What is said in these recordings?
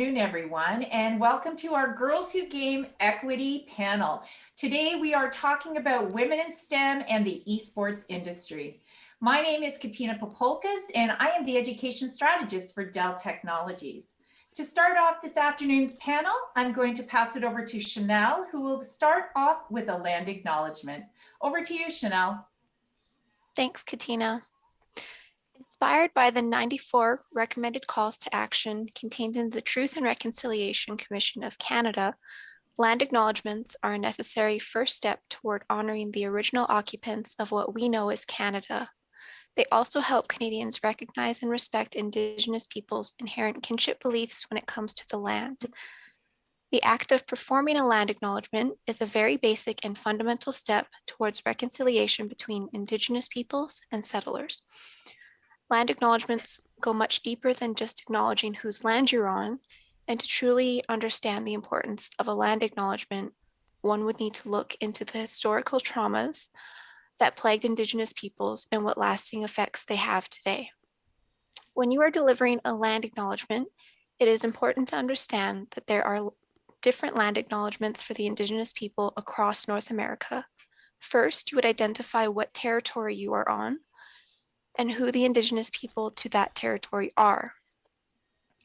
everyone, and welcome to our Girls Who Game Equity panel. Today, we are talking about women in STEM and the esports industry. My name is Katina Popolkas, and I am the education strategist for Dell Technologies. To start off this afternoon's panel, I'm going to pass it over to Chanel, who will start off with a land acknowledgement. Over to you, Chanel. Thanks, Katina. Inspired by the 94 recommended calls to action contained in the Truth and Reconciliation Commission of Canada, land acknowledgements are a necessary first step toward honoring the original occupants of what we know as Canada. They also help Canadians recognize and respect Indigenous peoples' inherent kinship beliefs when it comes to the land. The act of performing a land acknowledgement is a very basic and fundamental step towards reconciliation between Indigenous peoples and settlers. Land acknowledgements go much deeper than just acknowledging whose land you're on, and to truly understand the importance of a land acknowledgement, one would need to look into the historical traumas that plagued Indigenous peoples and what lasting effects they have today. When you are delivering a land acknowledgement, it is important to understand that there are different land acknowledgements for the Indigenous people across North America. First, you would identify what territory you are on and who the Indigenous people to that territory are.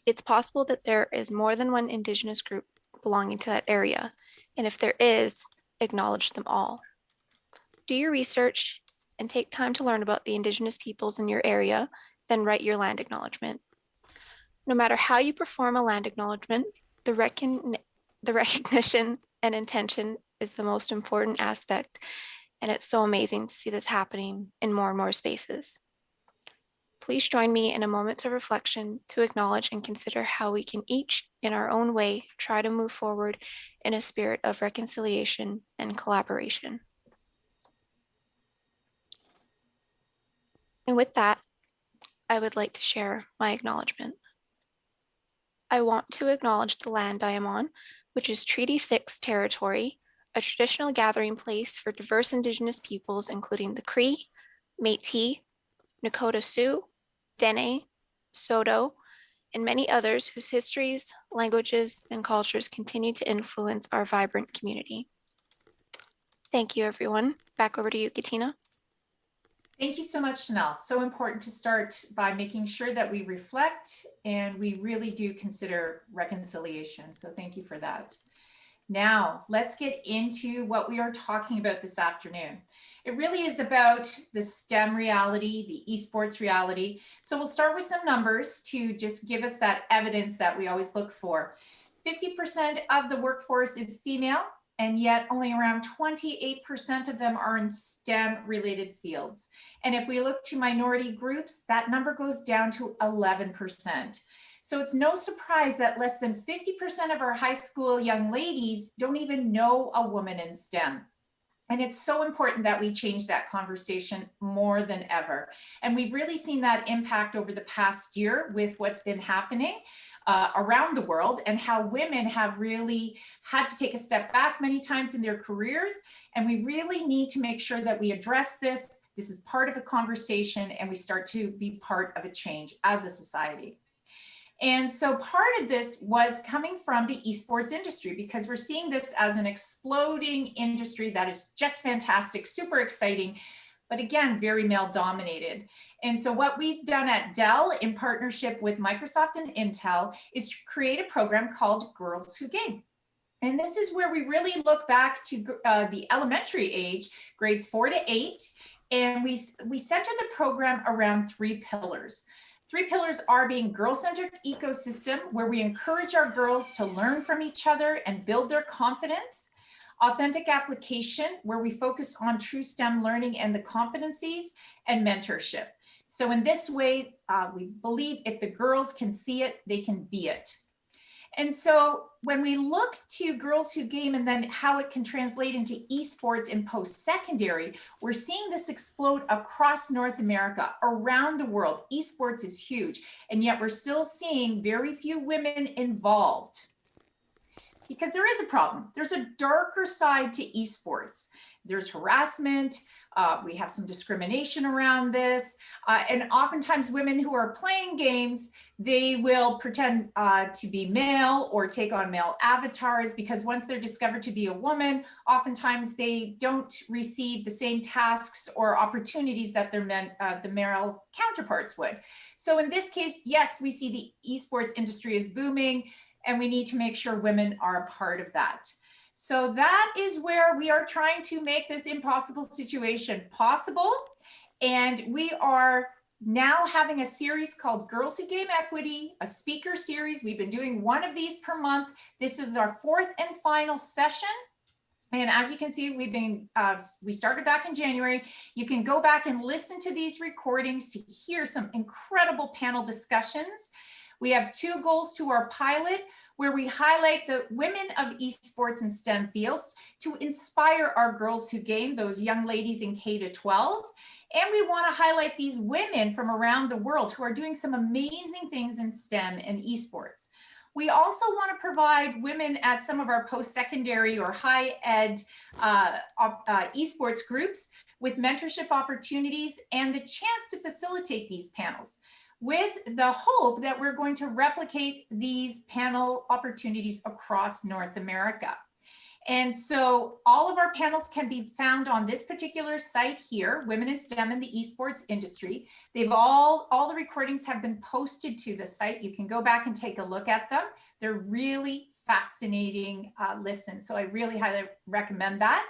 It's possible that there is more than one Indigenous group belonging to that area, and if there is, acknowledge them all. Do your research and take time to learn about the Indigenous peoples in your area, then write your land acknowledgement. No matter how you perform a land acknowledgement, the recognition and intention is the most important aspect, and it's so amazing to see this happening in more and more spaces. Please join me in a moment of reflection to acknowledge and consider how we can each, in our own way, try to move forward in a spirit of reconciliation and collaboration. And with that, I would like to share my acknowledgement. I want to acknowledge the land I am on, which is Treaty 6 territory, a traditional gathering place for diverse Indigenous peoples, including the Cree, Métis, Nakota Sioux, Dene, Soto, and many others whose histories, languages, and cultures continue to influence our vibrant community. Thank you, everyone. Back over to you, Katina. Thank you so much, Chanel. So important to start by making sure that we reflect and we really do consider reconciliation. So thank you for that. Now, let's get into what we are talking about this afternoon. It really is about the STEM reality, the esports reality. So we'll start with some numbers to just give us that evidence that we always look for. 50% of the workforce is female, and yet only around 28% of them are in STEM related fields. And if we look to minority groups, that number goes down to 11%. So it's no surprise that less than 50% of our high school young ladies don't even know a woman in STEM. And it's so important that we change that conversation more than ever. And we've really seen that impact over the past year with what's been happening around the world and how women have really had to take a step back many times in their careers. And we really need to make sure that we address this. This is part of a conversation and we start to be part of a change as a society. And so part of this was coming from the esports industry because we're seeing this as an exploding industry that is just fantastic, super exciting, but again, very male dominated. And so what we've done at Dell in partnership with Microsoft and Intel is to create a program called Girls Who Game. And this is where we really look back to the elementary age, grades 4 to 8, and we center the program around 3 pillars. 3 pillars are being girl-centered ecosystem, where we encourage our girls to learn from each other and build their confidence. Authentic application, where we focus on true STEM learning and the competencies, and mentorship. So in this way, we believe if the girls can see it, they can be it. And so when we look to Girls Who Game and then how it can translate into esports in post-secondary, we're seeing this explode across North America, around the world. Esports is huge, and yet we're still seeing very few women involved. because there is a problem. There's a darker side to esports. There's harassment. We have some discrimination around this. And oftentimes women who are playing games, they will pretend to be male or take on male avatars, because once they're discovered to be a woman, oftentimes they don't receive the same tasks or opportunities that their the male counterparts would. So in this case, yes, we see the esports industry is booming, and we need to make sure women are a part of that. So that is where we are trying to make this impossible situation possible. And we are now having a series called Girls Who Game Equity, a speaker series. We've been doing one of these per month. This is our fourth and final session. And as you can see, we started back in January. You can go back and listen to these recordings to hear some incredible panel discussions. We have 2 goals to our pilot, where we highlight the women of esports and STEM fields to inspire our girls who game, those young ladies in K to 12. And we want to highlight these women from around the world who are doing some amazing things in STEM and esports. We also want to provide women at some of our post-secondary or high ed esports groups with mentorship opportunities and the chance to facilitate these panels, with the hope that we're going to replicate these panel opportunities across North America. And so all of our panels can be found on this particular site here, Women in STEM in the Esports Industry. All the recordings have been posted to the site. You can go back and take a look at them. They're really fascinating listens. So I really highly recommend that.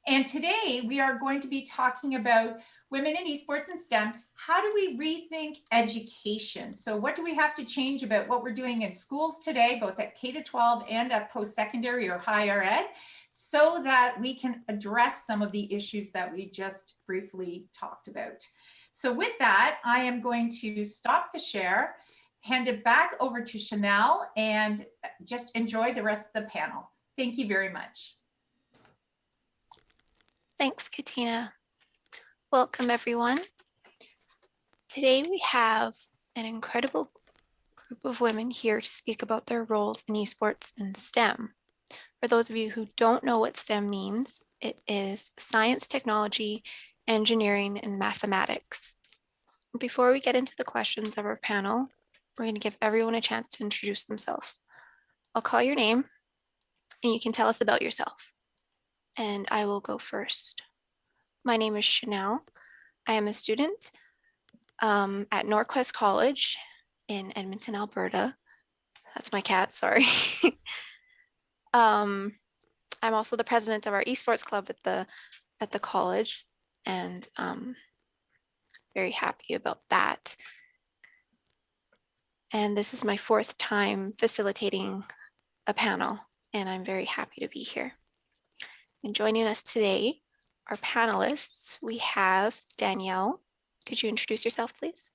And today we are going to be talking about women in esports and STEM. How do we rethink education? So what do we have to change about what we're doing in schools today, both at K to 12 and at post-secondary or higher ed, so that we can address some of the issues that we just briefly talked about. So with that, I am going to stop the share, hand it back over to Chanel, and just enjoy the rest of the panel. Thank you very much. Thanks, Katina. Welcome, everyone. Today we have an incredible group of women here to speak about their roles in esports and STEM. For those of you who don't know what STEM means, it is science, technology, engineering, and mathematics. Before we get into the questions of our panel, we're going to give everyone a chance to introduce themselves. I'll call your name and you can tell us about yourself. And I will go first. My name is Chanel. I am a student at NorQuest College in Edmonton, Alberta. That's my cat, sorry. I'm also the president of our esports club at the college, and very happy about that. And this is my 4th time facilitating a panel, and I'm very happy to be here. And joining us today, our panelists, we have Danielle. Could you introduce yourself, please?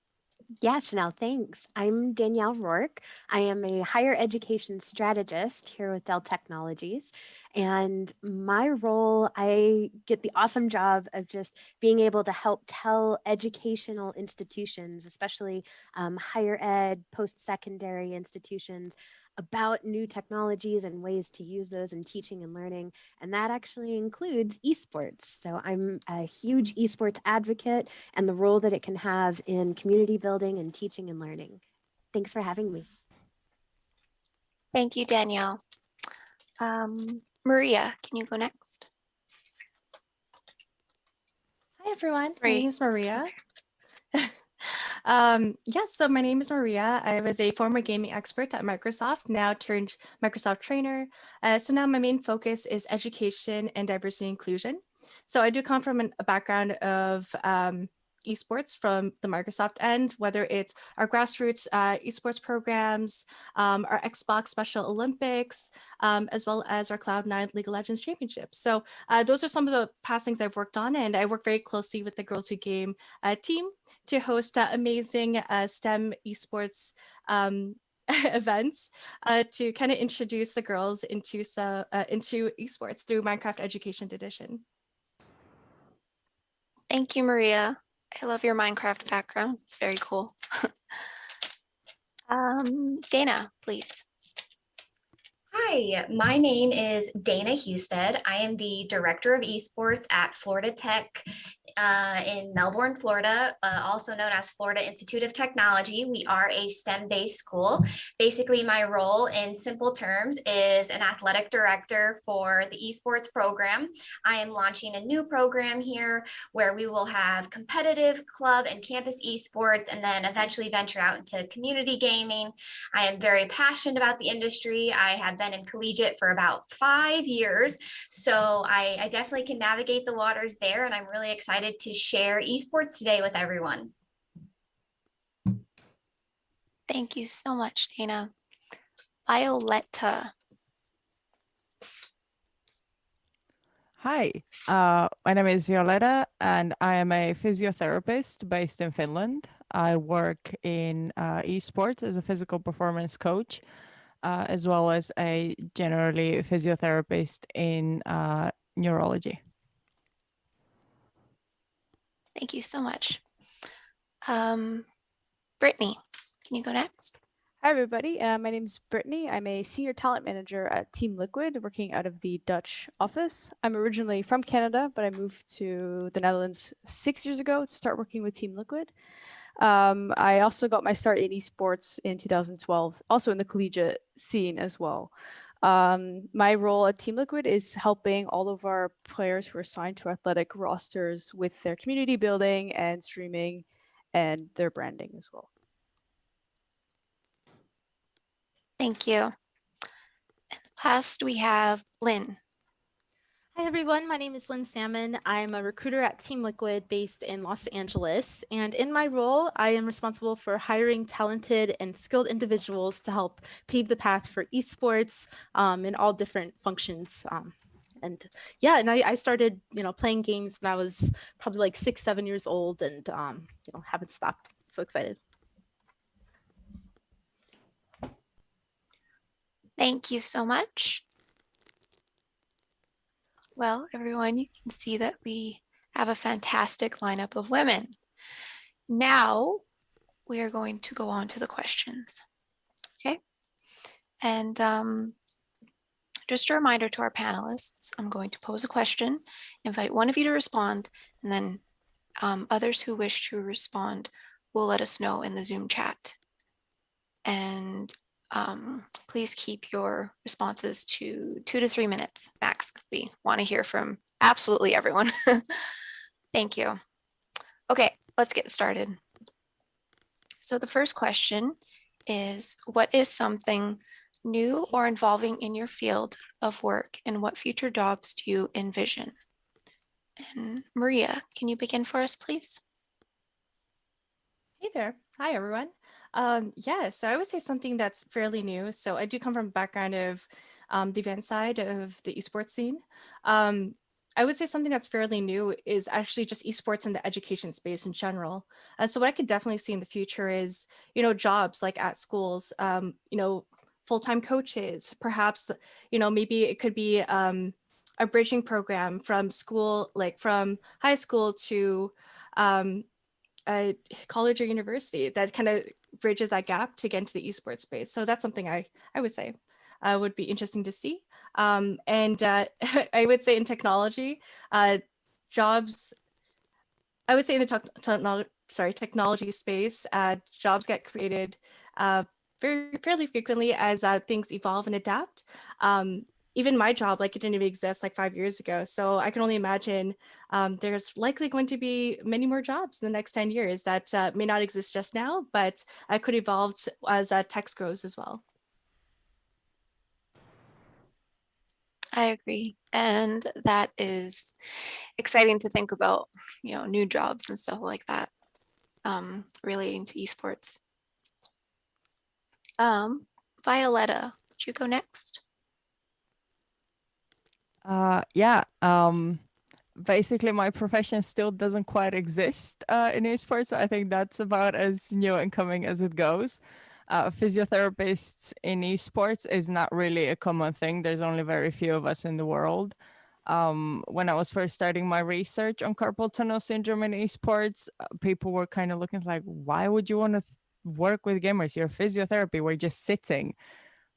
Yeah, Chanel, thanks. I'm Danielle Rourke. I am a higher education strategist here with Dell Technologies. And my role, I get the awesome job of just being able to help tell educational institutions, especially higher ed, post-secondary institutions, about new technologies and ways to use those in teaching and learning. And that actually includes esports. So I'm a huge esports advocate and the role that it can have in community building and teaching and learning. Thanks for having me. Thank you, Danielle. Maria, can you go next? Hi, everyone. Great. My name is Maria. Yes, so my name is Maria. I was a former gaming expert at Microsoft, now turned Microsoft trainer. So now my main focus is education and diversity and inclusion. So I do come from a background of esports from the Microsoft end, whether it's our grassroots esports programs, our Xbox Special Olympics, as well as our Cloud9 League of Legends Championships. So those are some of the past things I've worked on, and I work very closely with the Girls Who Game team to host amazing STEM esports events to kind of introduce the girls into esports through Minecraft Education Edition. Thank you, Maria. I love your Minecraft background. It's very cool. Dana, please. Hi, Hi, my name is Dana Husted. I am the Director of Esports at Florida Tech in Melbourne, Florida, also known as Florida Institute of Technology. We are a STEM-based school. Basically, my role in simple terms is an athletic director for the esports program. I am launching a new program here where we will have competitive club and campus esports, and then eventually venture out into community gaming. I am very passionate about the industry. I have been in collegiate for about 5 years, so I definitely can navigate the waters there, and I'm really excited to share esports today with everyone. Thank you so much, Dana. Violetta. Hi, my name is Violetta, and I am a physiotherapist based in Finland. I work in esports as a physical performance coach, as well as a generally physiotherapist in neurology. Thank you so much. Brittany, can you go next? Hi, everybody. My name is Brittany. I'm a senior talent manager at Team Liquid, working out of the Dutch office. I'm originally from Canada, but I moved to the Netherlands 6 years ago to start working with Team Liquid. I also got my start in esports in 2012, also in the collegiate scene as well. My role at Team Liquid is helping all of our players who are signed to athletic rosters with their community building and streaming and their branding as well. Thank you. And last, we have Lynn. Hi, everyone. My name is Lynn Salmon. I'm a recruiter at Team Liquid based in Los Angeles. And in my role, I am responsible for hiring talented and skilled individuals to help pave the path for esports in all different functions. And I started, playing games when I was probably like 6, 7 years old, and haven't stopped. So excited. Thank you so much. Well, everyone, you can see that we have a fantastic lineup of women. Now we are going to go on to the questions. Okay. And just a reminder to our panelists, I'm going to pose a question, invite one of you to respond, and then others who wish to respond will let us know in the Zoom chat. And please keep your responses to 2 to 3 minutes max. We want to hear from absolutely everyone. Thank you. Okay, let's get started. So the first question is, what is something new or involving in your field of work, and what future jobs do you envision? And Maria, can you begin for us, please? Hey there. Hi, everyone. So I would say something that's fairly new. So I do come from a background of the event side of the esports scene. I would say something that's fairly new is actually just esports in the education space in general. So what I could definitely see in the future is, jobs like at schools, full-time coaches, perhaps, maybe it could be a bridging program from school, like from high school to college or university that kind of bridges that gap to get into the esports space. So that's something I would say would be interesting to see. And I would say in technology, jobs, I would say in the technology space, jobs get created fairly frequently as things evolve and adapt. Even my job, like, it didn't even exist like 5 years ago. So I can only imagine there's likely going to be many more jobs in the next 10 years that may not exist just now, but could evolve as tech grows as well. I agree. And that is exciting to think about, new jobs and stuff like that relating to esports. Violetta, would you go next? Basically my profession still doesn't quite exist in esports. So I think that's about as new and coming as it goes. Physiotherapists in esports is not really a common thing. There's only very few of us in the world. When I was first starting my research on carpal tunnel syndrome in esports, people were kind of looking like, why would you want to work with gamers? You're physiotherapy, we're just sitting.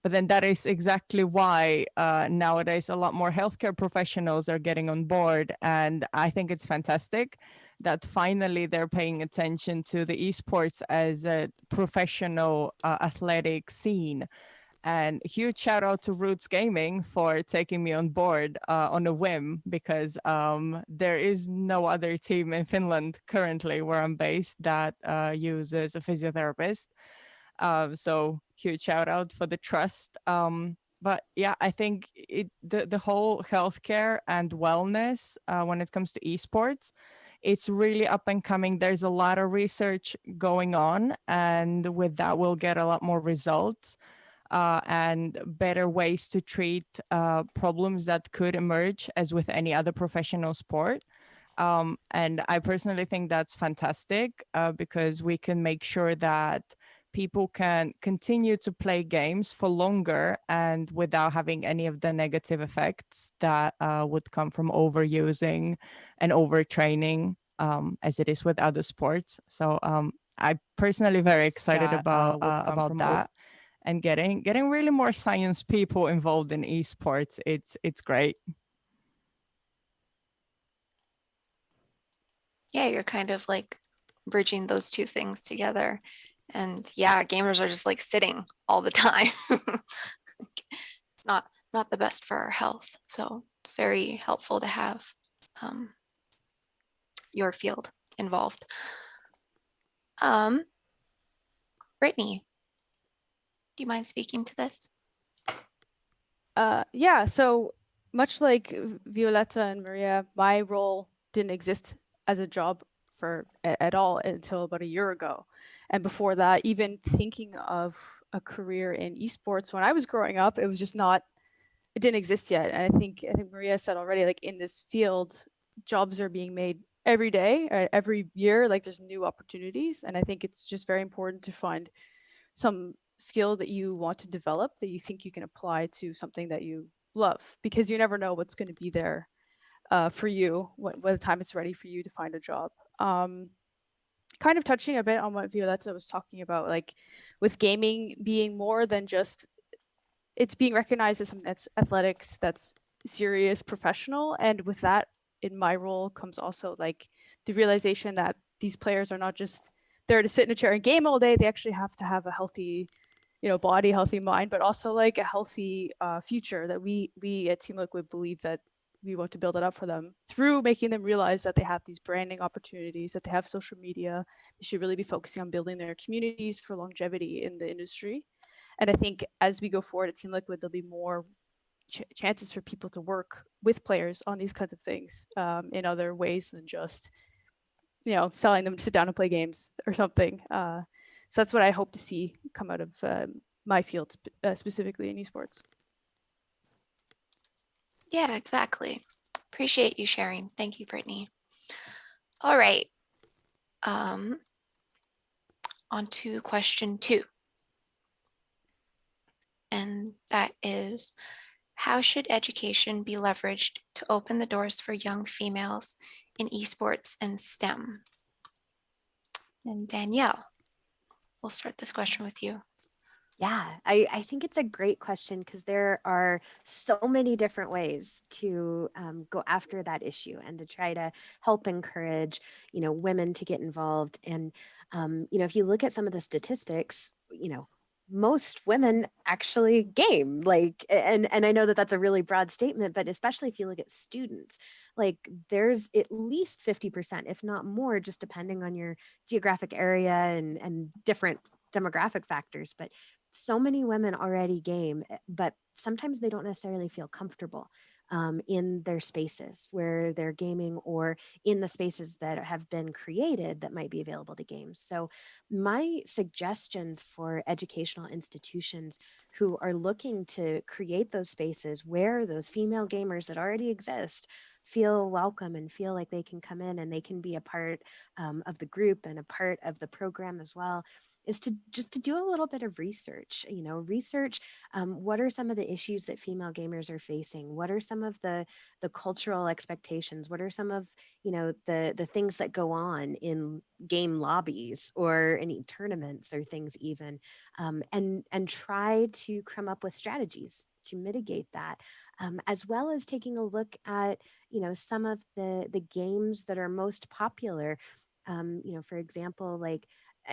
But then that is exactly why nowadays a lot more healthcare professionals are getting on board. And I think it's fantastic that finally they're paying attention to the esports as a professional athletic scene. And huge shout out to Roots Gaming for taking me on board on a whim, because there is no other team in Finland currently where I'm based that uses a physiotherapist. So huge shout out for the trust. But yeah, I think the whole healthcare and wellness when it comes to esports, it's really up and coming. There's a lot of research going on, and with that, we'll get a lot more results and better ways to treat problems that could emerge as with any other professional sport. And I personally think that's fantastic because we can make sure that people can continue to play games for longer and without having any of the negative effects that would come from overusing and overtraining, as it is with other sports. So I'm personally very excited about that, and getting really more science people involved in esports. It's great. Yeah, you're kind of like bridging those two things together. And yeah, gamers are just like sitting all the time. It's not the best for our health. So it's very helpful to have your field involved. Brittany, do you mind speaking to this? Yeah, so much like Violetta and Maria, my role didn't exist as a job at all until about a year ago. And before that, even thinking of a career in esports when I was growing up, it was just not, it didn't exist yet. And I think Maria said already, like in this field, jobs are being made every day, every year, like there's new opportunities. And I think it's just very important to find some skill that you want to develop that you think you can apply to something that you love, because you never know what's going to be there for you when the time it's ready for you to find a job. Kind of touching a bit on what Violetta was talking about, like with gaming being more than just, it's being recognized as something that's athletics, that's serious, professional. And with that, in my role comes also like the realization that these players are not just there to sit in a chair and game all day. They actually have to have a healthy, body, healthy mind, but also like a healthy future that we at Team Liquid believe that we want to build it up for them through making them realize that they have these branding opportunities, that they have social media. They should really be focusing on building their communities for longevity in the industry. And I think as we go forward at Team Liquid, there'll be more chances for people to work with players on these kinds of things in other ways than just, selling them to sit down and play games or something. So that's what I hope to see come out of my field, specifically in esports. Yeah, exactly. Appreciate you sharing. Thank you, Brittany. All right. On to question 2. And that is, how should education be leveraged to open the doors for young females in esports and STEM? And Danielle, we'll start this question with you. Yeah, I think it's a great question because there are so many different ways to go after that issue and to try to help encourage, women to get involved. And, if you look at some of the statistics, most women actually game, like, and I know that that's a really broad statement, but especially if you look at students, like there's at least 50%, if not more, just depending on your geographic area and different demographic factors. But so many women already game, but sometimes they don't necessarily feel comfortable in their spaces where they're gaming, or in the spaces that have been created that might be available to games. So my suggestions for educational institutions who are looking to create those spaces where those female gamers that already exist feel welcome and feel like they can come in and they can be a part of the group and a part of the program as well, is to just to do a little bit of research, research what are some of the issues that female gamers are facing? What are some of the cultural expectations? What are some of, the things that go on in game lobbies or any tournaments or things even, and try to come up with strategies to mitigate that, as well as taking a look at, some of the games that are most popular. For example, like,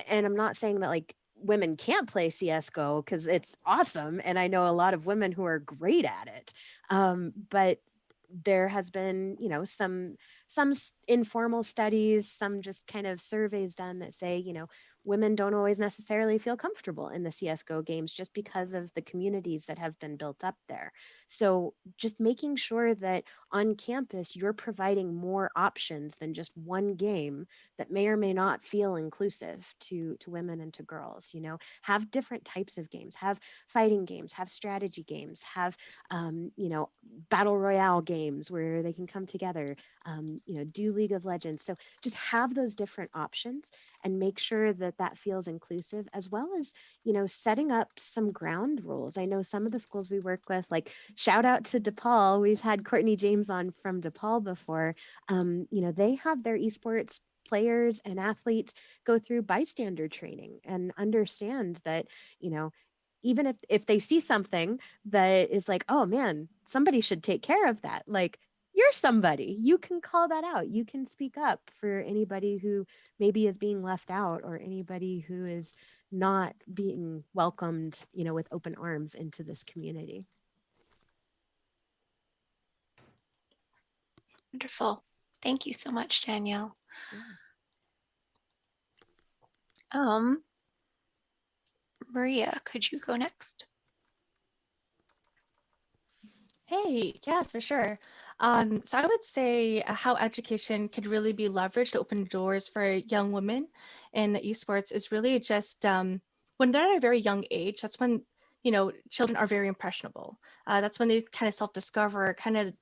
and I'm not saying that like women can't play CS:GO because it's awesome, and I know a lot of women who are great at it. But there has been, some informal studies, some just kind of surveys done that say, women don't always necessarily feel comfortable in the CS:GO games just because of the communities that have been built up there. So just making sure that on campus you're providing more options than just one game that may or may not feel inclusive to women and to girls. Have different types of games, have fighting games, have strategy games, have battle royale games where they can come together, do League of Legends. So just have those different options and make sure that that feels inclusive, as well as, setting up some ground rules. I know some of the schools we work with, like shout out to DePaul. We've had Courtney James on from DePaul before. They have their esports players and athletes go through bystander training and understand that, even if they see something that is like, oh man, somebody should take care of that. Like, you're somebody, you can call that out. You can speak up for anybody who maybe is being left out, or anybody who is not being welcomed, with open arms into this community. Wonderful. Thank you so much, Danielle. Yeah. Maria, could you go next? Hey, yes, for sure. So I would say how education could really be leveraged to open doors for young women in esports is really just when they're at a very young age, that's when, children are very impressionable. That's when they kind of self-discover, kind of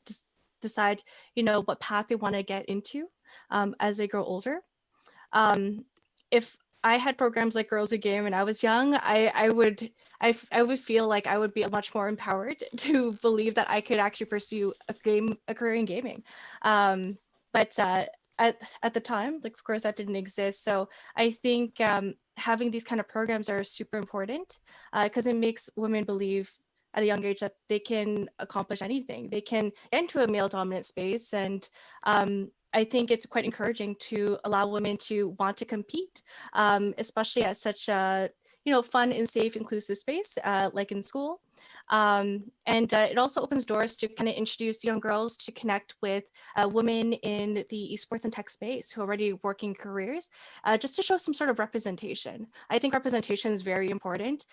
decide, what path they want to get into as they grow older. If I had programs like Girls a Game and I was young, I would feel like I would be much more empowered to believe that I could actually pursue a career in gaming. But at the time, like, of course, that didn't exist. So I think having these kind of programs are super important because it makes women believe at a young age that they can accomplish anything. They can get into a male dominant space, and I think it's quite encouraging to allow women to want to compete, especially at such a fun and safe, inclusive space like in school. And it also opens doors to kind of introduce young girls to connect with women in the esports and tech space who are already working careers, just to show some sort of representation. I think representation is very important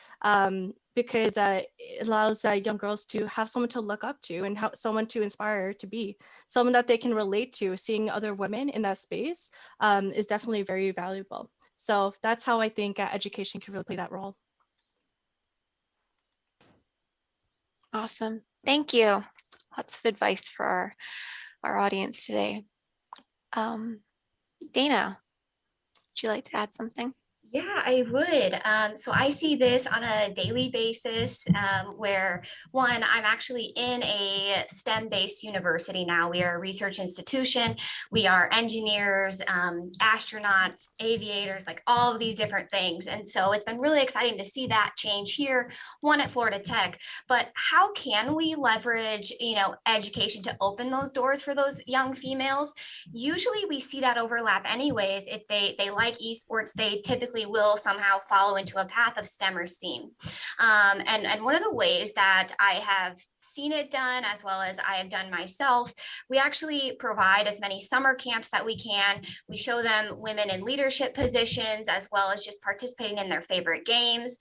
because it allows young girls to have someone to look up to and someone to inspire to be, someone that they can relate to. Seeing other women in that space is definitely very valuable. So that's how I think education can really play that role. Awesome. Thank you. Lots of advice for our audience today. Dana, would you like to add something? Yeah, I would. So I see this on a daily basis where, one, I'm actually in a STEM-based university now. We are a research institution. We are engineers, astronauts, aviators, like all of these different things. And so it's been really exciting to see that change here, one at Florida Tech. But how can we leverage, education to open those doors for those young females? Usually we see that overlap anyways. If they like esports, they typically will somehow follow into a path of STEM or STEAM. And one of the ways that I have seen it done, as well as I have done myself, we actually provide as many summer camps that we can. We show them women in leadership positions, as well as just participating in their favorite games.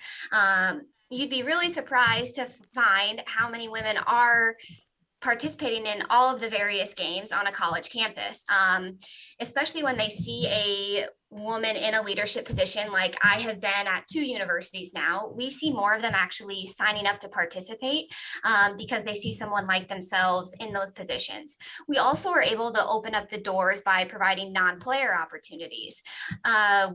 You'd be really surprised to find how many women are participating in all of the various games on a college campus, especially when they see a woman in a leadership position. Like I have been at 2 universities now, we see more of them actually signing up to participate because they see someone like themselves in those positions. We also are able to open up the doors by providing non-player opportunities.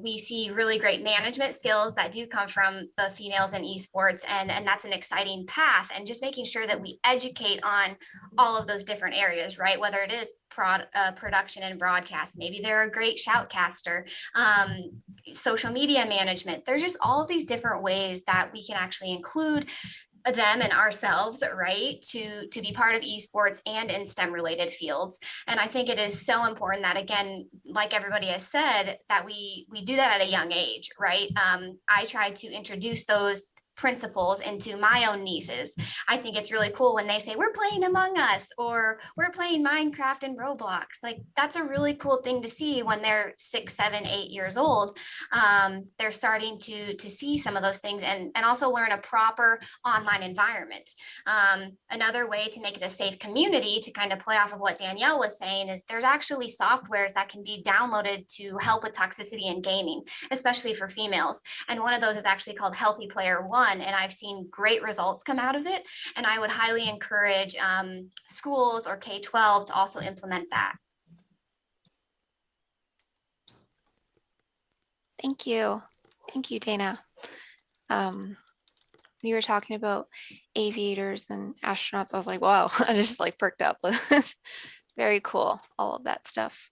We see really great management skills that do come from the females in esports, and that's an exciting path. And just making sure that we educate on all of those different areas, right? Whether it is production and broadcast, maybe they're a great shoutcaster, social media management. There's just all of these different ways that we can actually include them and ourselves, right, to be part of esports and in STEM related fields. And I think it is so important that, again, like everybody has said, that we do that at a young age, right? I try to introduce those principles into my own nieces. I think it's really cool when they say we're playing Among Us or we're playing Minecraft and Roblox. Like that's a really cool thing to see when they're 6, 7, 8 years old. They're starting to see some of those things and also learn a proper online environment. Another way to make it a safe community, to kind of play off of what Danielle was saying, is there's actually softwares that can be downloaded to help with toxicity in gaming, especially for females. And one of those is actually called Healthy Player One, and I've seen great results come out of it. And I would highly encourage schools or K-12 to also implement that. Thank you. Thank you, Dana. You were talking about aviators and astronauts. I was like, wow, I just like perked up. Very cool, all of that stuff.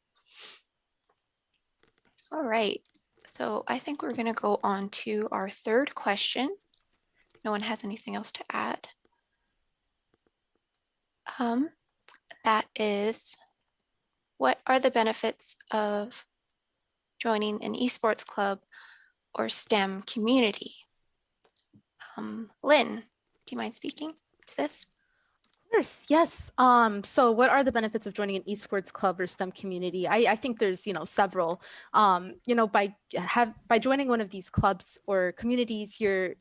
All right, so I think we're gonna go on to our third question. No one has anything else to add. That is, what are the benefits of joining an esports club or STEM community? Lynn, do you mind speaking to this? Of course, yes. So what are the benefits of joining an esports club or STEM community? I think there's, several. By joining one of these clubs or communities, you're,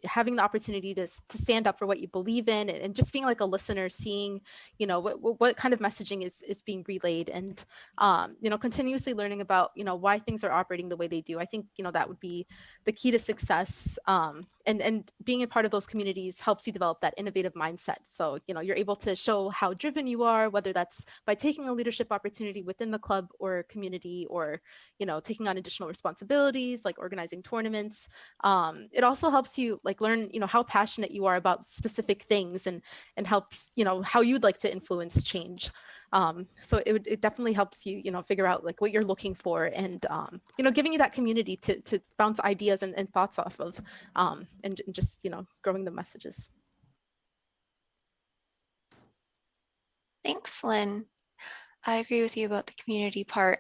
having the opportunity to stand up for what you believe in, and just being like a listener, seeing, what kind of messaging is being relayed, and continuously learning about, why things are operating the way they do. I think, that would be the key to success. And being a part of those communities helps you develop that innovative mindset. So, you're able to show how driven you are, whether that's by taking a leadership opportunity within the club or community, or, taking on additional responsibilities like organizing tournaments. It also helps you learn, how passionate you are about specific things, and helps, how you would like to influence change. So it definitely helps you, figure out what you're looking for, and, giving you that community to bounce ideas and thoughts off of, and just, growing the messages. Thanks, Lynn. I agree with you about the community part.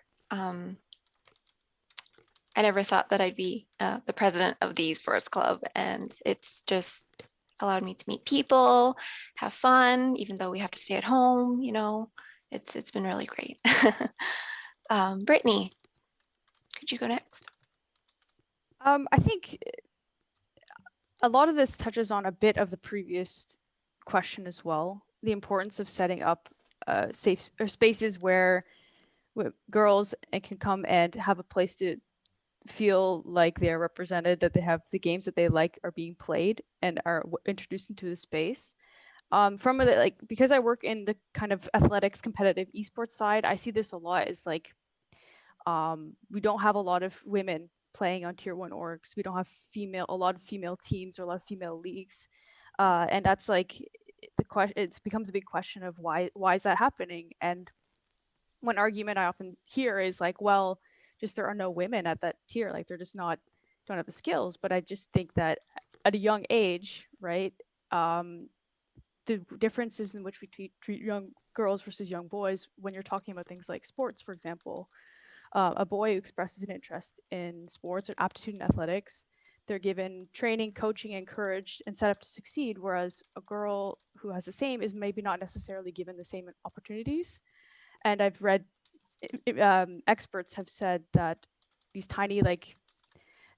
I never thought that I'd be the president of the esports club, and it's just allowed me to meet people, have fun, even though we have to stay at home. It's been really great. Brittany, could you go next? I think a lot of this touches on a bit of the previous question as well. The importance of setting up safe or spaces where girls can come and have a place to feel like they're represented, that they have the games that they like are being played and are introduced into the space. Because I work in the kind of athletics competitive esports side, I see this a lot. Is we don't have a lot of women playing on tier 1 orgs. We don't have a lot of female teams or a lot of female leagues, and that's the question. It becomes a big question of why is that happening? And one argument I often hear is well, just there are no women at that tier. They're just don't have the skills. But I just think that at a young age, right, the differences in which we treat young girls versus young boys, when you're talking about things like sports, for example, a boy who expresses an interest in sports or aptitude in athletics, they're given training, coaching, encouraged, and set up to succeed. Whereas a girl who has the same is maybe not necessarily given the same opportunities. And I've read experts have said that these tiny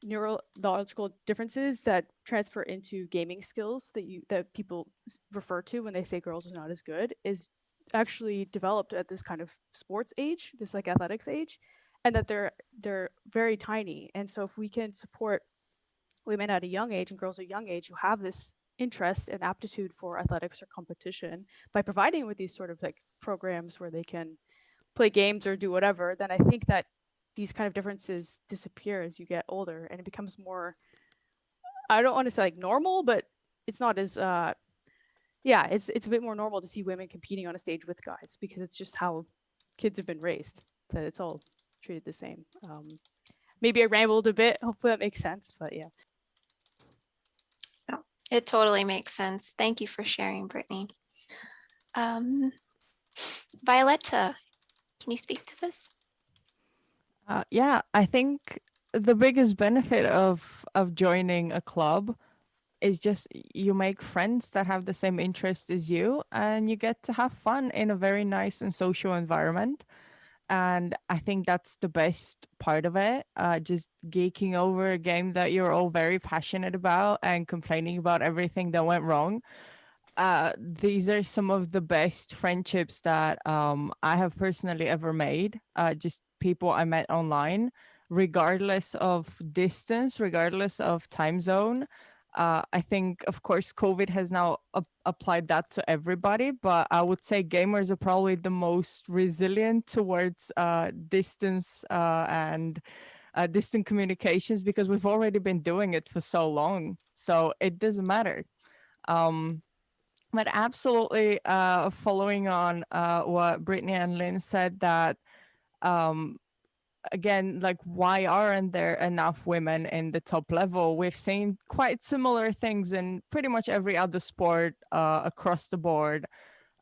neurological differences that transfer into gaming skills that people refer to when they say girls are not as good is actually developed at this kind of sports age, this like athletics age, and that they're very tiny. And so if we can support women at a young age and girls at a young age who have this interest and aptitude for athletics or competition by providing with these sort of like programs where they can play games or do whatever, then I think that these kind of differences disappear as you get older and it becomes more, I don't want to say like normal, but it's not as yeah, it's a bit more normal to see women competing on a stage with guys because it's just how kids have been raised, that it's all treated the same. Maybe I rambled a bit, hopefully that makes sense, but yeah. No, it totally makes sense. Thank you for sharing, Brittany. Violetta, can you speak to this? Yeah, I think the biggest benefit of joining a club is just you make friends that have the same interest as you, and you get to have fun in a very nice and social environment. And I think that's the best part of it. Just geeking over a game that you're all very passionate about and complaining about everything that went wrong. These are some of the best friendships that I have personally ever made. Just people I met online, regardless of distance, regardless of time zone. I think, of course, COVID has now applied that to everybody, but I would say gamers are probably the most resilient towards distance and distant communications because we've already been doing it for so long. So it doesn't matter. But absolutely, following on what Brittany and Lynn said, that again, like, why aren't there enough women in the top level? We've seen quite similar things in pretty much every other sport across the board,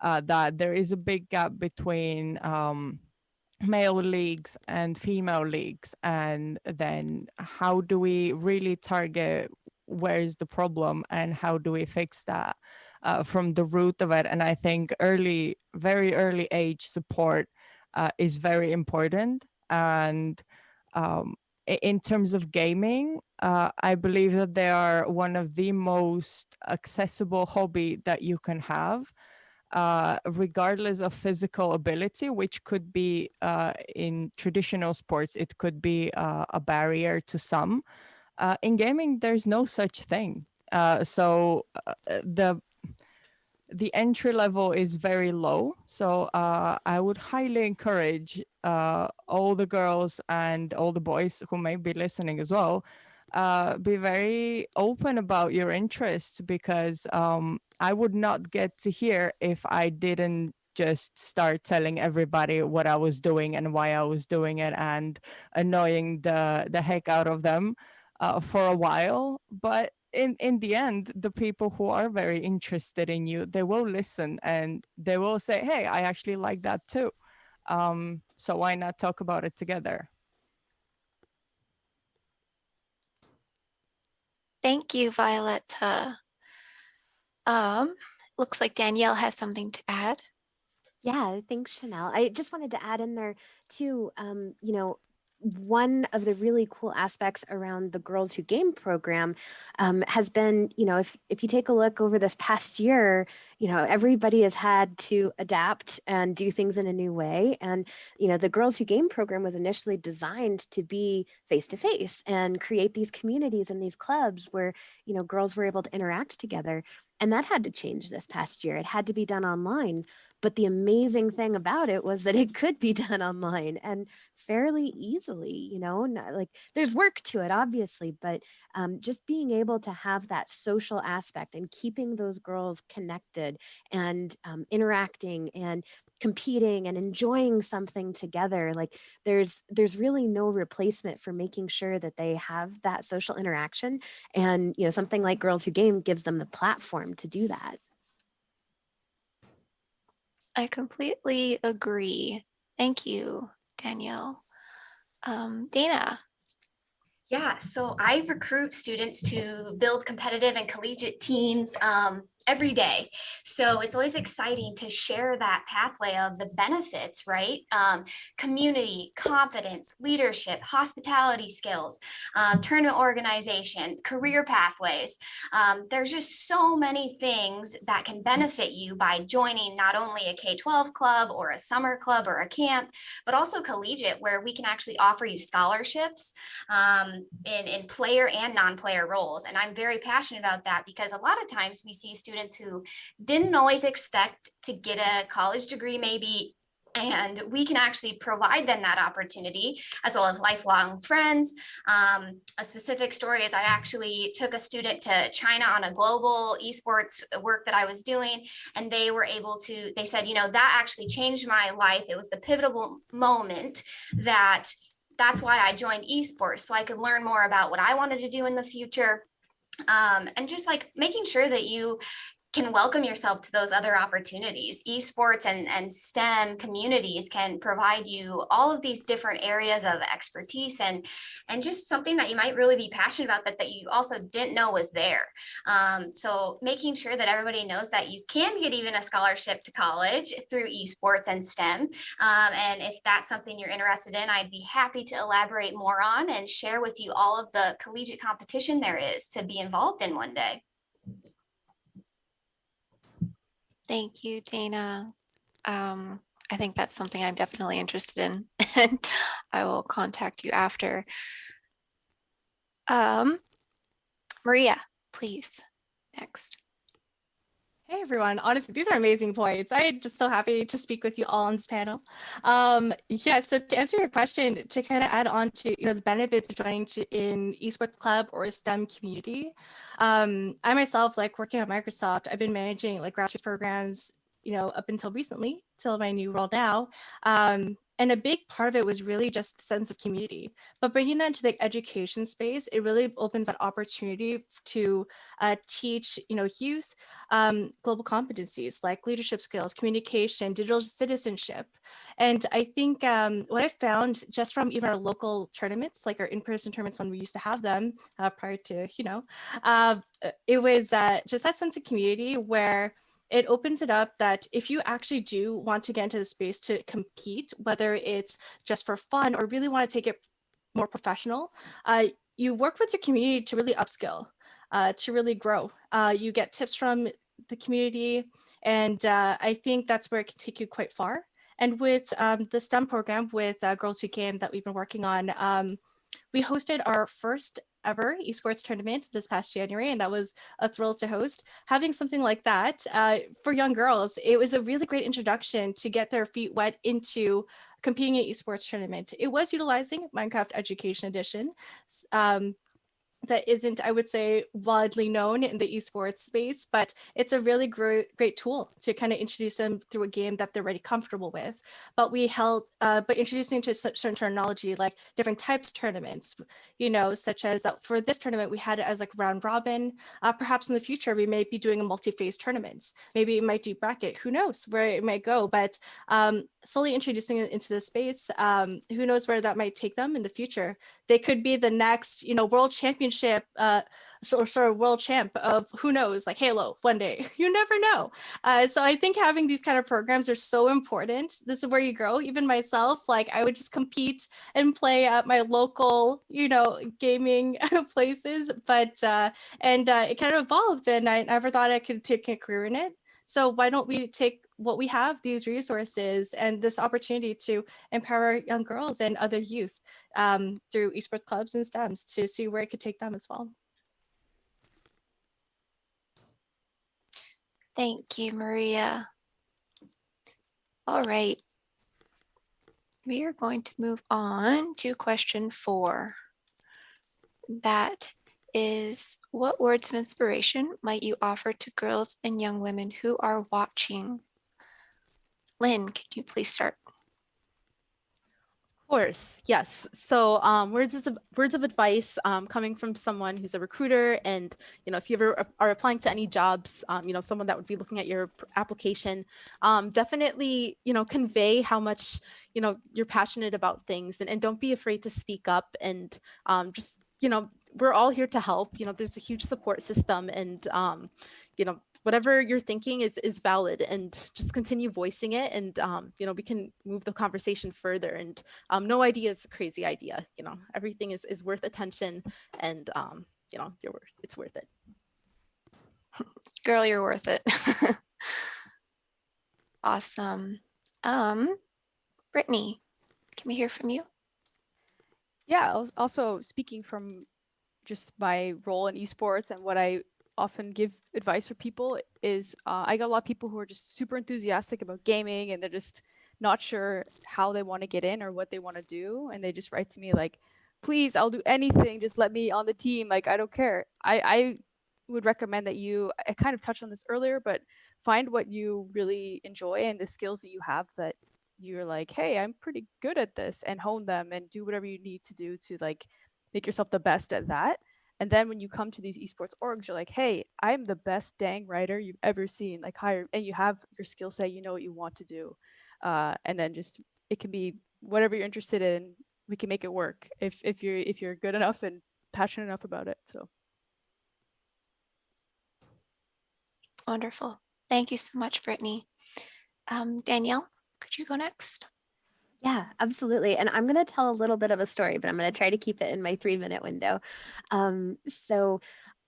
that there is a big gap between male leagues and female leagues. And then how do we really target where is the problem and how do we fix that from the root of it? And I think very early age support is very important. And in terms of gaming, I believe that they are one of the most accessible hobby that you can have, regardless of physical ability, which could be in traditional sports, it could be a barrier to some. In gaming, there's no such thing. So the entry level is very low. So I would highly encourage all the girls and all the boys who may be listening as well, be very open about your interests, because I would not get to hear if I didn't just start telling everybody what I was doing and why I was doing it and annoying the heck out of them for a while. But in the end, the people who are very interested in you, they will listen and they will say, hey, I actually like that too. So why not talk about it together? Thank you, Violetta. Looks like Danielle has something to add. Yeah, thanks, Chanel. I just wanted to add in there too, one of the really cool aspects around the Girls Who Game program has been, if you take a look over this past year, everybody has had to adapt and do things in a new way. And, the Girls Who Game program was initially designed to be face-to-face and create these communities and these clubs where, girls were able to interact together. And that had to change this past year. It had to be done online. But the amazing thing about it was that it could be done online and fairly easily, like there's work to it, obviously, but just being able to have that social aspect and keeping those girls connected and interacting and competing and enjoying something together, like there's really no replacement for making sure that they have that social interaction. And something like Girls Who Game gives them the platform to do that. I completely agree. Thank you, Danielle. Dana. Yeah, so I recruit students to build competitive and collegiate teams every day. So it's always exciting to share that pathway of the benefits, right? Community, confidence, leadership, hospitality skills, tournament organization, career pathways. There's just so many things that can benefit you by joining not only a K-12 club or a summer club or a camp, but also collegiate, where we can actually offer you scholarships in player and non-player roles. And I'm very passionate about that, because a lot of times we see students who didn't always expect to get a college degree maybe, and we can actually provide them that opportunity, as well as lifelong friends. A specific story is I actually took a student to China on a global esports work that I was doing, and they were able to, they said, you know, that actually changed my life. It was the pivotal moment that's why I joined esports, so I could learn more about what I wanted to do in the future. And just like making sure that you can welcome yourself to those other opportunities. Esports and STEM communities can provide you all of these different areas of expertise and just something that you might really be passionate about that you also didn't know was there. So making sure that everybody knows that you can get even a scholarship to college through esports and STEM. And if that's something you're interested in, I'd be happy to elaborate more on and share with you all of the collegiate competition there is to be involved in one day. Thank you, Dana. I think that's something I'm definitely interested in, and I will contact you after. Maria, please, next. Hey everyone, honestly, these are amazing points. I'm just so happy to speak with you all on this panel. Yeah, so to answer your question, to kind of add on to the benefits of joining in esports club or a STEM community, I myself, like working at Microsoft, I've been managing like grassroots programs, up until recently, till my new role now. And a big part of it was really just the sense of community. But bringing that into the education space, it really opens that opportunity to teach, youth global competencies like leadership skills, communication, digital citizenship. And I think what I found just from even our local tournaments, like our in-person tournaments when we used to have them prior to, it was just that sense of community where it opens it up that if you actually do want to get into the space to compete, whether it's just for fun or really want to take it more professional, you work with your community to really upskill, to really grow. You get tips from the community, and I think that's where it can take you quite far. And with the STEM program with Girls Who Game that we've been working on, we hosted our first ever esports tournament this past January, and that was a thrill to host. Having something like that for young girls, it was a really great introduction to get their feet wet into competing in esports tournament. It was utilizing Minecraft Education Edition. That isn't, I would say, widely known in the esports space, but it's a really great tool to kind of introduce them through a game that they're already comfortable with. But we held, but introducing to certain terminology, like different types of tournaments, such as for this tournament, we had it as like round robin. Perhaps in the future, we may be doing a multi-phase tournament. Maybe it might do bracket, who knows where it might go, but slowly introducing it into the space, who knows where that might take them in the future. They could be the next, world championship, world champ of who knows, like Halo one day. You never know. So I think having these kind of programs are so important. This is where you grow. Even myself, like I would just compete and play at my local, gaming places, but it kind of evolved, and I never thought I could take a career in it. So why don't we take what we have, these resources and this opportunity to empower young girls and other youth through esports clubs and STEMs to see where it could take them as well. Thank you, Maria. All right. We are going to move on to question 4. That is, what words of inspiration might you offer to girls and young women who are watching? Lynn, could you please start? Of course, yes. So words of advice coming from someone who's a recruiter, and if you ever are applying to any jobs, someone that would be looking at your application, definitely convey how much you're passionate about things, and don't be afraid to speak up, and just we're all here to help. There's a huge support system, and whatever you're thinking is valid, and just continue voicing it, and we can move the conversation further. And no idea is a crazy idea. Everything is worth attention, and it's worth it. Girl, you're worth it. Awesome. Brittany, can we hear from you? Yeah, also speaking from just my role in esports and what I often give advice for people is I got a lot of people who are just super enthusiastic about gaming and they're just not sure how they want to get in or what they want to do. And they just write to me like, please, I'll do anything. Just let me on the team. Like, I don't care. I would recommend that I kind of touched on this earlier, but find what you really enjoy and the skills that you have that you're like, hey, I'm pretty good at this, and hone them and do whatever you need to do to like make yourself the best at that. And then when you come to these esports orgs, you're like, hey, I'm the best dang writer you've ever seen. Like, hire, and you have your skill set, you know what you want to do. And then just, it can be whatever you're interested in. We can make it work if you're good enough and passionate enough about it. So Wonderful. Thank you so much, Brittany. Danielle, could you go next? Yeah, absolutely. And I'm going to tell a little bit of a story, but I'm going to try to keep it in my 3-minute window. So,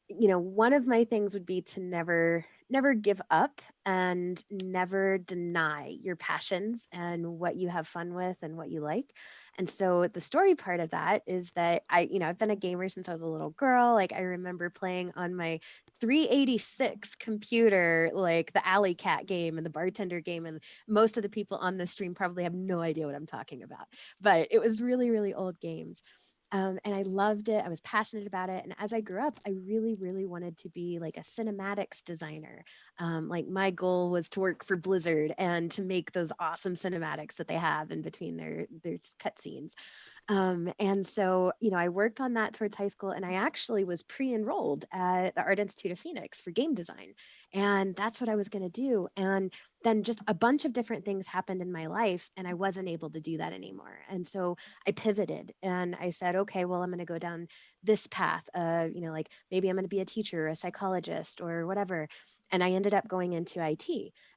one of my things would be to never give up and never deny your passions and what you have fun with and what you like. And so the story part of that is that I've been a gamer since I was a little girl. Like, I remember playing on my 386 computer, like the Alley Cat game and the bartender game. And most of the people on this stream probably have no idea what I'm talking about, but it was really, really old games. And I loved it. I was passionate about it. And as I grew up, I really, really wanted to be like a cinematics designer. Like, my goal was to work for Blizzard and to make those awesome cinematics that they have in between their cutscenes. And so, I worked on that towards high school, and I actually was pre-enrolled at the Art Institute of Phoenix for game design. And that's what I was going to do. And then just a bunch of different things happened in my life, and I wasn't able to do that anymore. And so I pivoted and I said, okay, well, I'm going to go down this path. Like, maybe I'm going to be a teacher, a psychologist, or whatever. And I ended up going into IT.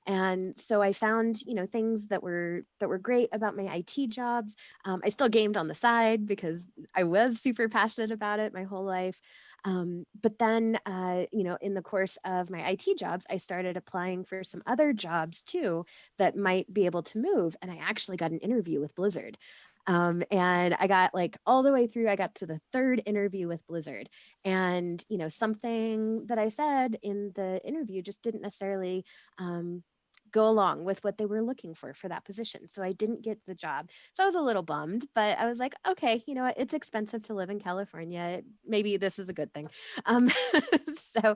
And so I found, things that were great about my IT jobs. I still gamed on the side because I was super passionate about it my whole life. But then, in the course of my IT jobs, I started applying for some other jobs too that might be able to move. And I actually got an interview with Blizzard. And I got like all the way through, I got to the 3rd interview with Blizzard. And, something that I said in the interview just didn't necessarily go along with what they were looking for that position. So I didn't get the job. So I was a little bummed, but I was like, okay, you know what? It's expensive to live in California. Maybe this is a good thing. Um, so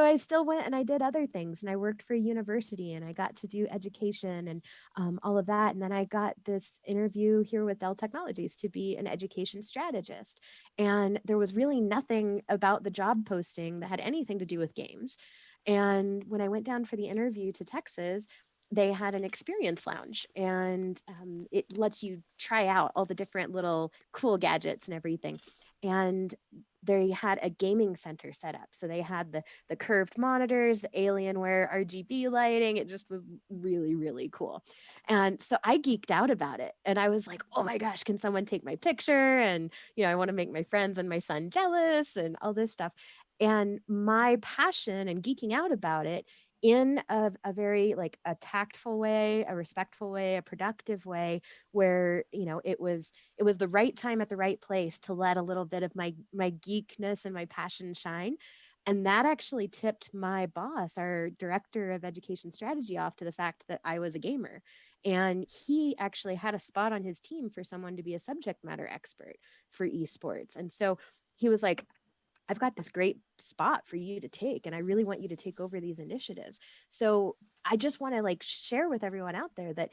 I still went and I did other things, and I worked for a university, and I got to do education and all of that. And then I got this interview here with Dell Technologies to be an education strategist. And there was really nothing about the job posting that had anything to do with games. And when I went down for the interview to Texas, they had an experience lounge, and it lets you try out all the different little cool gadgets and everything. And they had a gaming center set up. So they had the curved monitors, the Alienware RGB lighting. It just was really, really cool. And so I geeked out about it. And I was like, oh my gosh, can someone take my picture? And, I want to make my friends and my son jealous and all this stuff. And my passion and geeking out about it in a very like a tactful way, a respectful way, a productive way, where it was the right time at the right place to let a little bit of my geekness and my passion shine. And that actually tipped my boss, our director of education strategy, off to the fact that I was a gamer. And he actually had a spot on his team for someone to be a subject matter expert for esports. And so he was like, I've got this great spot for you to take, and I really want you to take over these initiatives. So I just want to like share with everyone out there that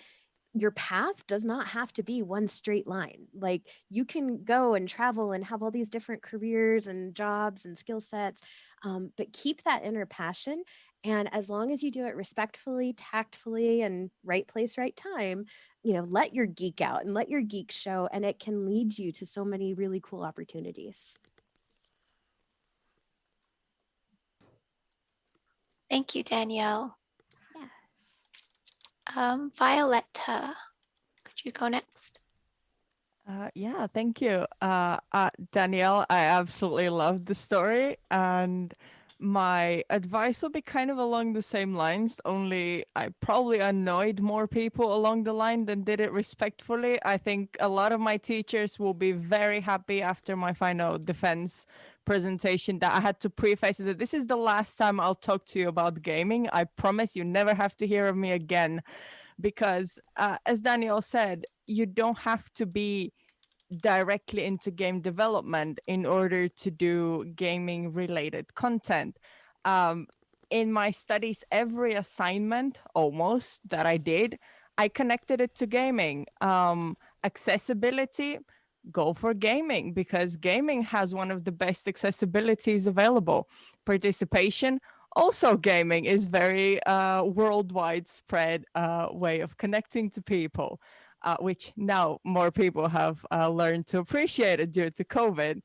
your path does not have to be one straight line. Like, you can go and travel and have all these different careers and jobs and skill sets, but keep that inner passion. And as long as you do it respectfully, tactfully, and right place, right time, let your geek out and let your geek show, and it can lead you to so many really cool opportunities. Thank you, Danielle. Yeah. Violetta, could you go next? Yeah, thank you. Danielle, I absolutely loved the story. And my advice will be kind of along the same lines, only I probably annoyed more people along the line than did it respectfully. I think a lot of my teachers will be very happy after my final defense presentation that I had to preface that this is the last time I'll talk to you about gaming. I promise you never have to hear of me again. Because as Daniel said, you don't have to be directly into game development in order to do gaming related content. Um, in my studies, every assignment almost that I did, I connected it to gaming. Accessibility, go for gaming because gaming has one of the best accessibilities available. Participation, also gaming is very worldwide spread way of connecting to people. Which now more people have learned to appreciate it due to COVID.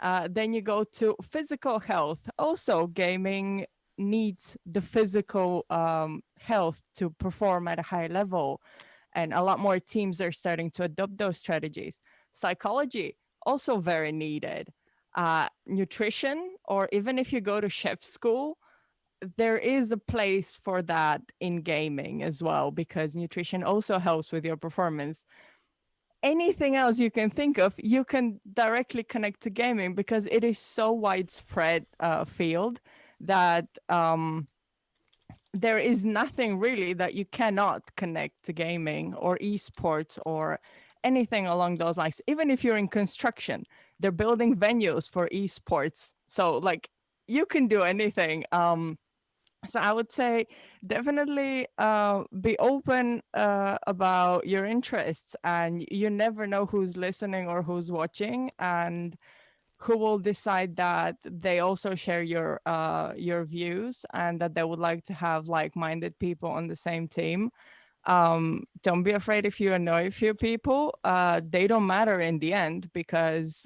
Then you go to physical health. Also, gaming needs the physical health to perform at a high level. And a lot more teams are starting to adopt those strategies. Psychology, also very needed. Nutrition, or even if you go to chef school, there is a place for that in gaming as well, because nutrition also helps with your performance. Anything else you can think of, you can directly connect to gaming because it is so widespread field that there is nothing really that you cannot connect to gaming or esports or anything along those lines. Even if you're in construction, they're building venues for esports. So like you can do anything. So I would say definitely be open about your interests, and you never know who's listening or who's watching and who will decide that they also share your views and that they would like to have like-minded people on the same team. Don't be afraid if you annoy a few people. They don't matter in the end because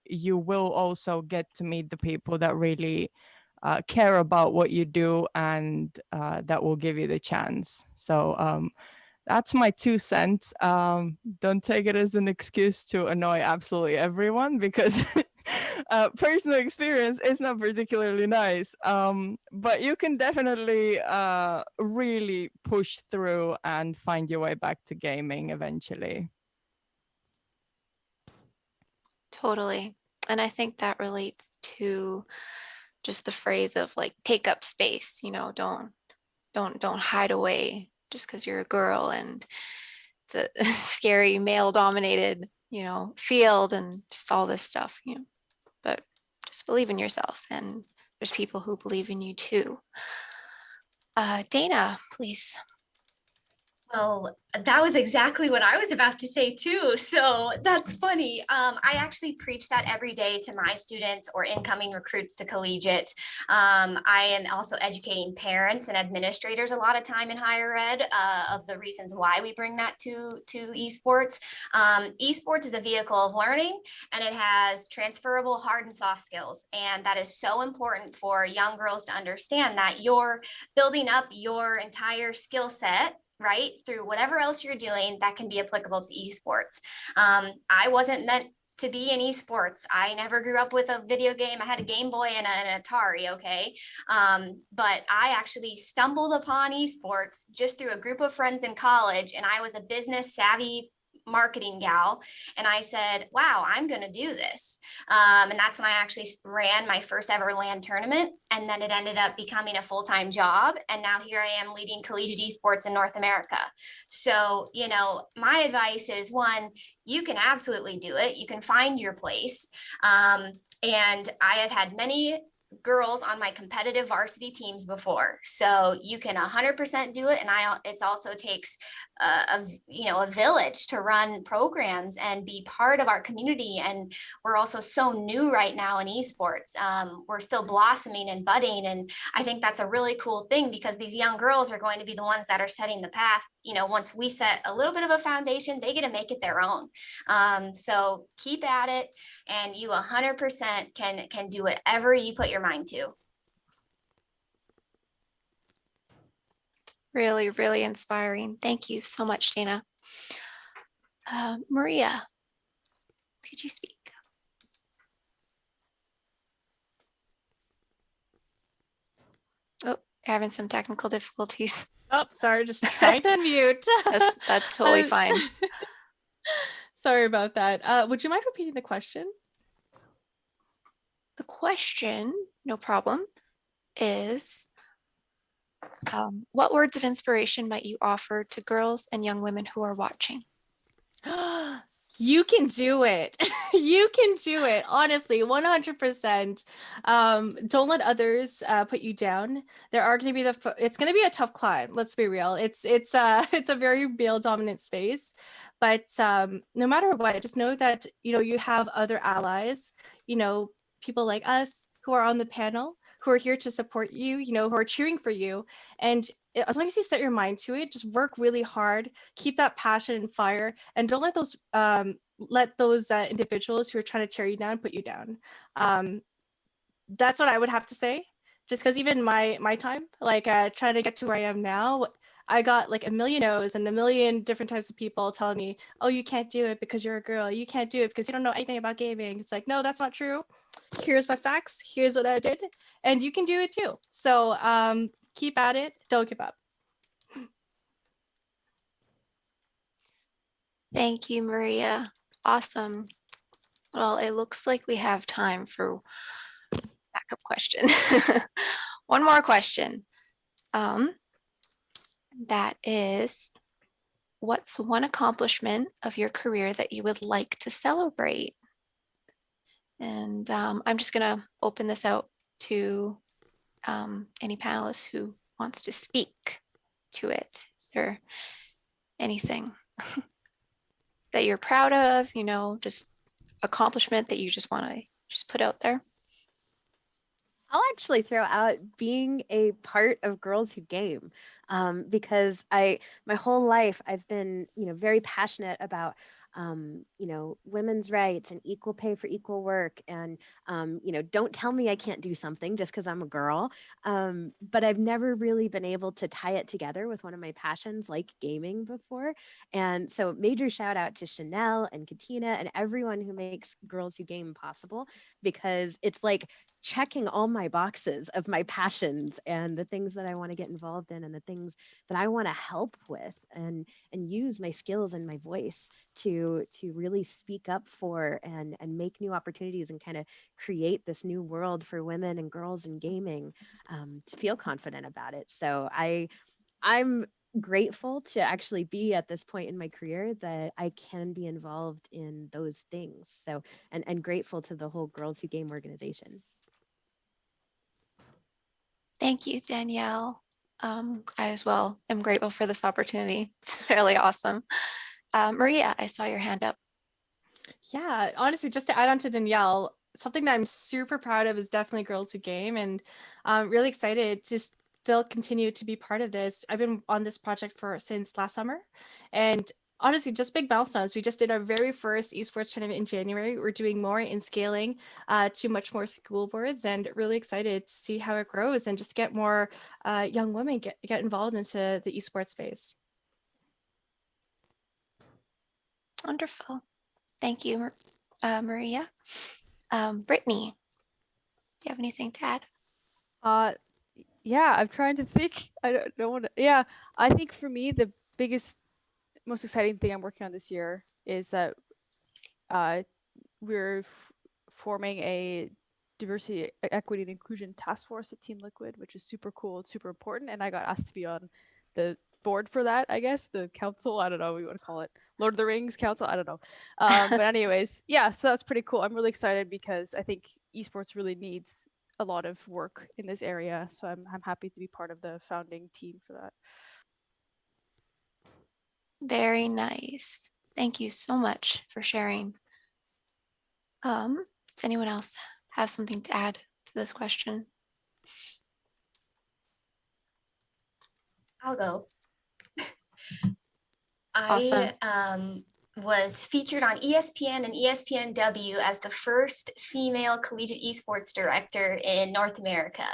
you will also get to meet the people that really care about what you do and that will give you the chance. So that's my 2 cents. Don't take it as an excuse to annoy absolutely everyone because personal experience is not particularly nice. But you can definitely really push through and find your way back to gaming eventually. Totally. And I think that relates to just the phrase of like take up space, don't hide away just because you're a girl and it's a scary male dominated, field and just all this stuff, but just believe in yourself and there's people who believe in you too. Dana, please. Well, that was exactly what I was about to say too. So that's funny. I actually preach that every day to my students or incoming recruits to collegiate. I am also educating parents and administrators a lot of time in higher ed of the reasons why we bring that to esports. Esports is a vehicle of learning and it has transferable hard and soft skills. And that is so important for young girls to understand that you're building up your entire skill set, right, through whatever else you're doing that can be applicable to esports. I wasn't meant to be in esports. I never grew up with a video game. I had a Game Boy and an Atari, okay? But I actually stumbled upon esports just through a group of friends in college, and I was a business savvy marketing gal, and I said, wow, I'm going to do this. And that's when I actually ran my first ever LAN tournament, and then it ended up becoming a full-time job, and now here I am leading collegiate esports in North America. So my advice is, one, you can absolutely do it. You can find your place. And I have had many girls on my competitive varsity teams before, so you can 100% do it. And it also takes a village to run programs and be part of our community. And we're also so new right now in esports. We're still blossoming and budding, and I think that's a really cool thing because these young girls are going to be the ones that are setting the path. Once we set a little bit of a foundation, they get to make it their own. So keep at it, and you 100% can do whatever you put your mind to. Really, really inspiring. Thank you so much, Dana. Maria, could you speak? Oh, having some technical difficulties. Oh, sorry, just trying to unmute. That's totally fine. Sorry about that. Would you mind repeating the question? The question, no problem, is what words of inspiration might you offer to girls and young women who are watching? You can do it. You can do it. Honestly, 100%. Don't let others put you down. There are going to be it's going to be a tough climb. Let's be real. It's it's a very male dominant space, but no matter what, just know that you have other allies. People like us who are on the panel who are here to support you. Who are cheering for you, and as long as you set your mind to it, just work really hard, keep that passion and fire, and don't let those individuals who are trying to tear you down put you down. That's what I would have to say. Just because even my time, like trying to get to where I am now, I got like a million no's and a million different types of people telling me, "Oh, you can't do it because you're a girl. You can't do it because you don't know anything about gaming." It's like, no, that's not true. Here's my facts. Here's what I did, and you can do it too. So keep at it. Don't give up. Thank you, Maria. Awesome. Well, it looks like we have time for backup question. One more question. That is, what's one accomplishment of your career that you would like to celebrate? And I'm just going to open this out to any panelist who wants to speak to it. Is there anything that you're proud of, just accomplishment that you just want to just put out there? I'll actually throw out being a part of Girls Who Game, because my whole life I've been, very passionate about, women's rights and equal pay for equal work, and don't tell me I can't do something just because I'm a girl. But I've never really been able to tie it together with one of my passions, like gaming, before. And so, major shout out to Chanel and Katina and everyone who makes Girls Who Game possible, because it's like checking all my boxes of my passions and the things that I want to get involved in and the things that I want to help with, and use my skills and my voice to really speak up for and make new opportunities and kind of create this new world for women and girls in gaming, to feel confident about it. So I'm grateful to actually be at this point in my career that I can be involved in those things. So and grateful to the whole Girls Who Game organization. Thank you, Danielle. I as well am grateful for this opportunity. It's really awesome. Maria, I saw your hand up. Yeah, honestly, just to add on to Danielle, something that I'm super proud of is definitely Girls Who Game, and I'm really excited to still continue to be part of this. I've been on this project since last summer, and honestly, just big milestones. We just did our very first esports tournament in January. We're doing more in scaling to much more school boards, and really excited to see how it grows and just get more young women get involved into the esports space. Wonderful. Thank you, Maria. Brittany, do you have anything to add? Yeah, I'm trying to think. I don't want to. Yeah, I think for me, the biggest, most exciting thing I'm working on this year is that we're forming a diversity, equity, and inclusion task force at Team Liquid, which is super cool. It's super important. And I got asked to be on the board for that, I guess, the council. I don't know what you want to call it. Lord of the Rings council. I don't know. But anyways, yeah, so that's pretty cool. I'm really excited because I think esports really needs a lot of work in this area. So I'm happy to be part of the founding team for that. Very nice. Thank you so much for sharing. Does anyone else have something to add to this question? I'll go. Awesome. was featured on ESPN and ESPNW as the first female collegiate esports director in North America.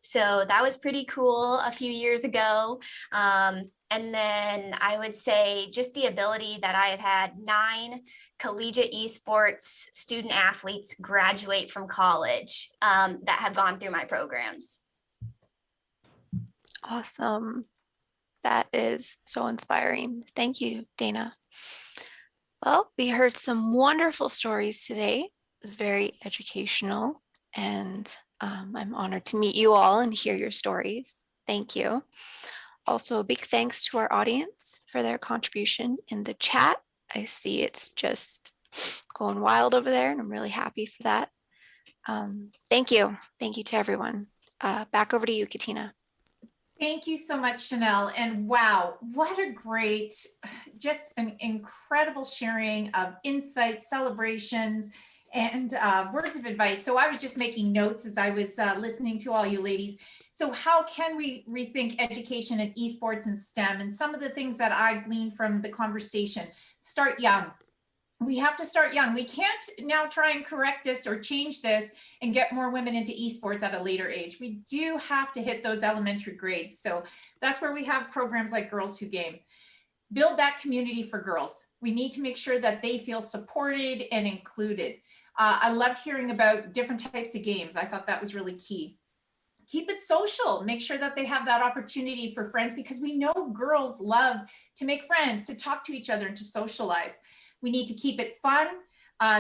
So that was pretty cool a few years ago. And then I would say just the ability that I have had 9 collegiate esports student athletes graduate from college that have gone through my programs. Awesome. That is so inspiring. Thank you, Dana. Well, we heard some wonderful stories today. It was very educational, and I'm honored to meet you all and hear your stories. Thank you. Also, a big thanks to our audience for their contribution in the chat. I see it's just going wild over there, and I'm really happy for that. Thank you. Thank you to everyone. Back over to you, Katina. Thank you so much, Chanel. And wow, what a great, just an incredible sharing of insights, celebrations, and words of advice. So I was just making notes as I was listening to all you ladies. So how can we rethink education and esports and STEM? And some of the things that I gleaned from the conversation: start young. We have to start young. We can't now try and correct this or change this and get more women into esports at a later age. We do have to hit those elementary grades. So that's where we have programs like Girls Who Game. Build that community for girls. We need to make sure that they feel supported and included. I loved hearing about different types of games. I thought that was really key. Keep it social. Make sure that they have that opportunity for friends, because we know girls love to make friends, to talk to each other, and to socialize. We need to keep it fun,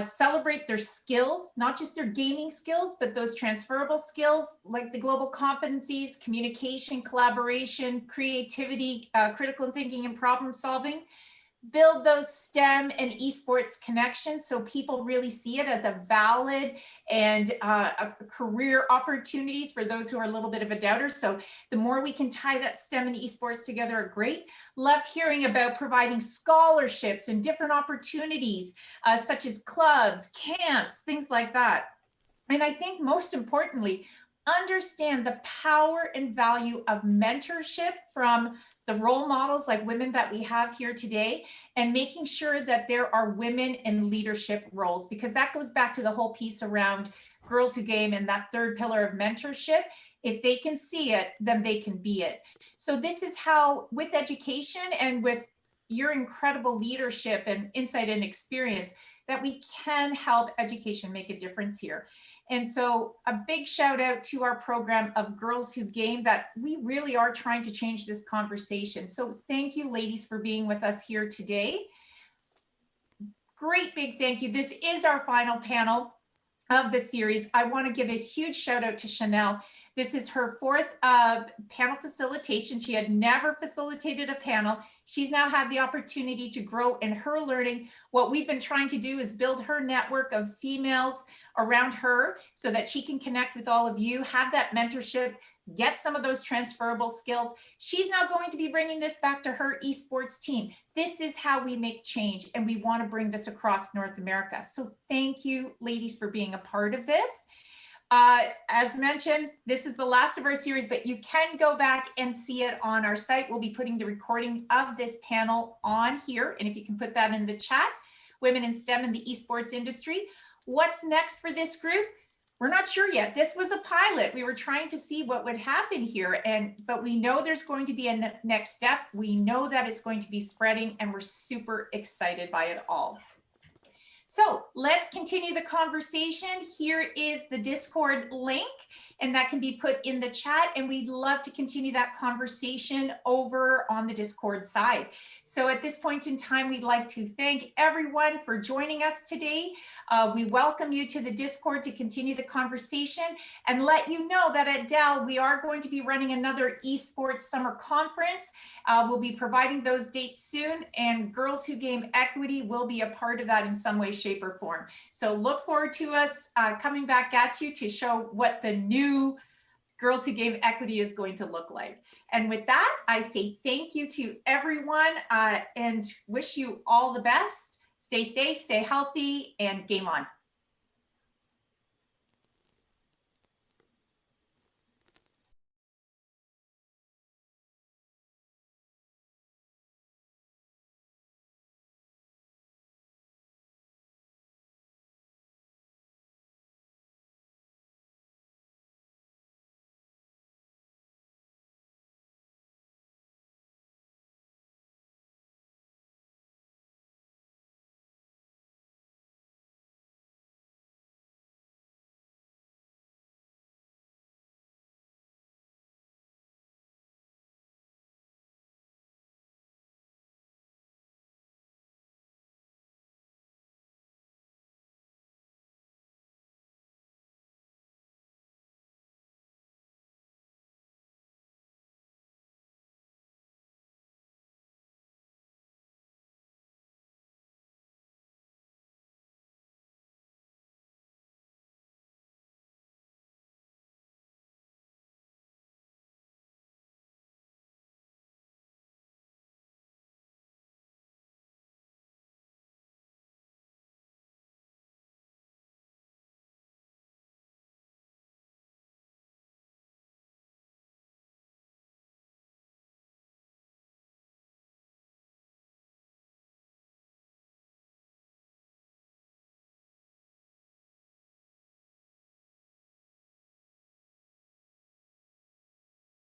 celebrate their skills, not just their gaming skills, but those transferable skills like the global competencies, communication, collaboration, creativity, critical thinking, and problem solving. Build those STEM and esports connections so people really see it as a valid and a career opportunities for those who are a little bit of a doubter. So the more we can tie that STEM and esports together are great. Loved hearing about providing scholarships and different opportunities such as clubs, camps, things like that. And I think most importantly, understand the power and value of mentorship from the role models like women that we have here today, and making sure that there are women in leadership roles, because that goes back to the whole piece around Girls Who Game and that third pillar of mentorship. If they can see it, then they can be it. So this is how, with education and with your incredible leadership and insight and experience, that we can help education make a difference here. And so a big shout out to our program of Girls Who Game, that we really are trying to change this conversation. So thank you, ladies, for being with us here today. Great big thank you. This is our final panel of the series. I want to give a huge shout out to Chanel. This is her 4th panel facilitation. She had never facilitated a panel. She's now had the opportunity to grow in her learning. What we've been trying to do is build her network of females around her so that she can connect with all of you, have that mentorship, get some of those transferable skills. She's now going to be bringing this back to her esports team. This is how we make change, and we want to bring this across North America. So thank you, ladies, for being a part of this. As mentioned, this is the last of our series, but you can go back and see it on our site. We'll be putting the recording of this panel on here, and if you can put that in the chat, Women in STEM in the Esports Industry. What's next for this group? We're not sure yet. This was a pilot. We were trying to see what would happen here, but we know there's going to be a next step. We know that it's going to be spreading, and we're super excited by it all. So let's continue the conversation. Here is the Discord link, and that can be put in the chat, and we'd love to continue that conversation over on the Discord side. So at this point in time, we'd like to thank everyone for joining us today. We welcome you to the Discord to continue the conversation, and let you know that at Dell, we are going to be running another esports summer conference. We'll be providing those dates soon, and Girls Who Game Equity will be a part of that in some way, shape, or form. So look forward to us coming back at you to show what the new Girls Who Game Equity is going to look like. And with that, I say thank you to everyone and wish you all the best. Stay safe, stay healthy, and game on.